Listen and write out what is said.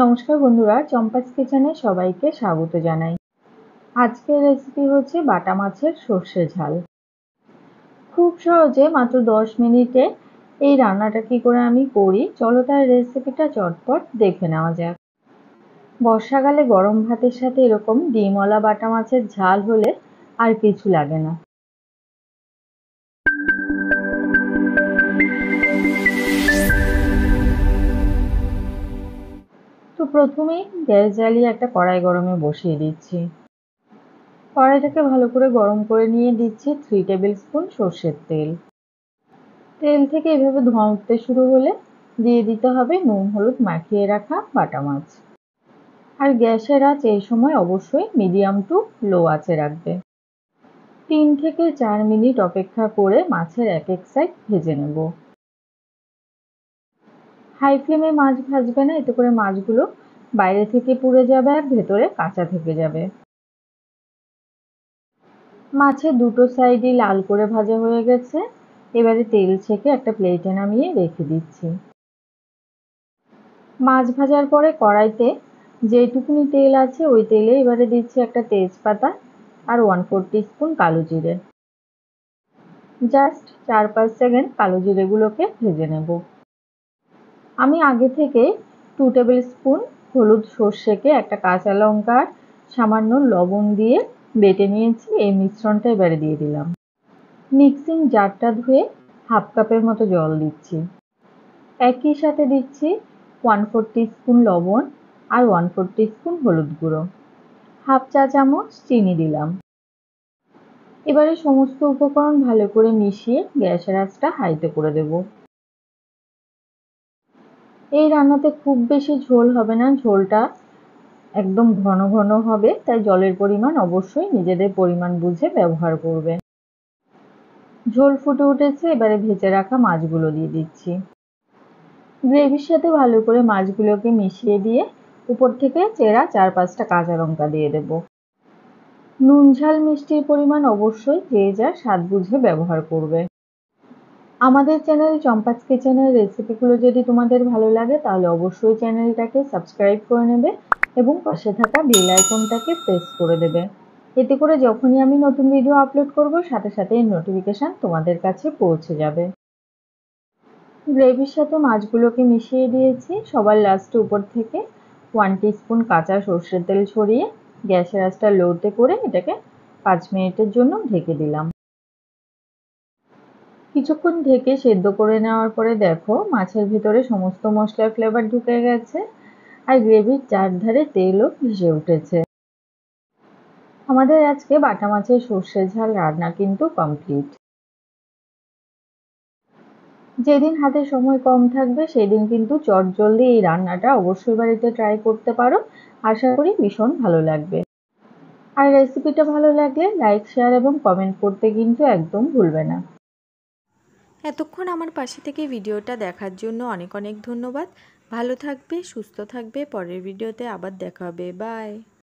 নমস্কার বন্ধুরা, চম্পাস কিচেনে সবাইকে স্বাগত জানাই। আজকের রেসিপি হচ্ছে বাটা মাছের সর্ষে ঝাল। খুব সহজে মাত্র 10 মিনিটে এই রান্নাটা কি করে আমি করি, চলো তার রেসিপিটা চটপট দেখে নেওয়া যাক। বর্ষাকালে গরম ভাতের সাথে এরকম ডিমওয়ালা বাটা মাছের ঝাল হলে আর কিছু লাগে না। তো প্রথমেই গ্যাস জ্বালিয়ে একটা কড়াই গরমে বসিয়ে দিচ্ছি। কড়াইটাকে ভালো করে গরম করে নিয়ে দিচ্ছি 3 টেবিল স্পুন সর্ষের তেল। তেল থেকে এভাবে ধোঁয়া উঠতে শুরু হলে দিয়ে দিতে হবে নুন হলুদ মাখিয়ে রাখা বাটা মাছ। আর গ্যাসের আঁচ এই সময় অবশ্যই মিডিয়াম টু লো আঁচে রাখবে। 3 থেকে 4 মিনিট অপেক্ষা করে মাছের এক এক সাইড ভেজে নেব। হাই ফ্লেমে মাছ ভাজবে না, এতে করে মাছগুলো বাইরে থেকে পুড়ে যাবে আর ভেতরে কাঁচা থেকে যাবে। মাছের দুটো সাইডই লাল করে ভাজা হয়ে গেছে। এবারে তেল ছেঁকে একটা প্লেটে নামিয়ে রেখে দিচ্ছি। মাছ ভাজার পরে কড়াইতে যেটুকুনি তেল আছে ওই তেলে এবারে দিচ্ছি একটা তেজপাতা আর 1/4 টিস্পুন কালো জিরে। জাস্ট 4-5 সেকেন্ড কালো জিরেগুলোকে ভেজে নেব। আমি আগে থেকে 2 টেবিল স্পুন হলুদ সর্ষেকে একটা কাঁচা লঙ্কা সামান্য লবণ দিয়ে বেটে নিয়েছি। এই মিশ্রণটা এবারে দিয়ে দিলাম। মিক্সিং জারটা ধুয়ে হাফ কাপের মতো জল দিচ্ছি। একই সাথে দিচ্ছি 1/4 টিস্পুন লবণ আর 1/4 টিস্পুন হলুদ গুঁড়ো, হাফ চা চামচ চিনি দিলাম। এবারে সমস্ত উপকরণ ভালো করে মিশিয়ে গ্যাসের আঁচটা হাইতে করে দেব। এই রান্নাতে খুব বেশি ঝোল হবে না, ঝোলটা একদম ঘন ঘন হবে, তাই জলের পরিমাণ অবশ্যই নিজেদের পরিমাণ বুঝে ব্যবহার করবে। ঝোল ফুটে উঠেছে, এবারে ভেজে রাখা মাছগুলো দিয়ে দিচ্ছি। গ্রেভির সাথে ভালো করে মাছগুলোকে মিশিয়ে দিয়ে উপর থেকে চেরা 4-5টা কাঁচা লঙ্কা দিয়ে দেব। নুন ঝাল মিষ্টির পরিমাণ অবশ্যই যে যার স্বাদ বুঝে ব্যবহার করবে। আমাদের চ্যানেল চম্পাস কিচেনের রেসিপিগুলো যদি তোমাদের ভালো লাগে তাহলে অবশ্যই চ্যানেলটাকে সাবস্ক্রাইব করে নেবে এবং পাশে থাকা বেল আইকনটাকে প্রেস করে দেবে। এতে করে যখনই আমি নতুন ভিডিও আপলোড করব সাথে সাথে নোটিফিকেশন তোমাদের কাছে পৌঁছে যাবে। গ্রেভির সাথে মাছগুলোকে মিশিয়ে দিয়েছি। সবার লাস্টে উপর থেকে 1 টিস্পুন কাঁচা সর্ষের তেল ছড়িয়ে গ্যাসের আঁচটা লোতে করে এটাকে 5 মিনিটের জন্য ঢেকে দিলাম। কিছুক্ষণ ঢেকে সেদ্ধ করে নেওয়ার পরে দেখো মাছের ভিতরে সমস্ত মশলার ফ্লেভার ঢুকে গেছে আর গ্রেভির চারধারে তেলও ভেসে উঠেছে। আমাদের আজকে বাটা মাছের সর্ষে ঝাল রান্না কিন্তু কমপ্লিট। যেদিন হাতে সময় কম থাকবে সেদিন কিন্তু চটজলদি এই রান্নাটা অবশ্যই বাড়িতে ট্রাই করতে পারো। আশা করি ভীষণ ভালো লাগবে। আর রেসিপিটা ভালো লাগলে লাইক শেয়ার এবং কমেন্ট করতে কিন্তু একদম ভুলবে না। এতক্ষণ আমার পাশে থেকে ভিডিওটা দেখার জন্য অনেক অনেক ধন্যবাদ। ভালো থাকবে, সুস্থ থাকবে। পরের ভিডিওতে আবার দেখা হবে। বাই।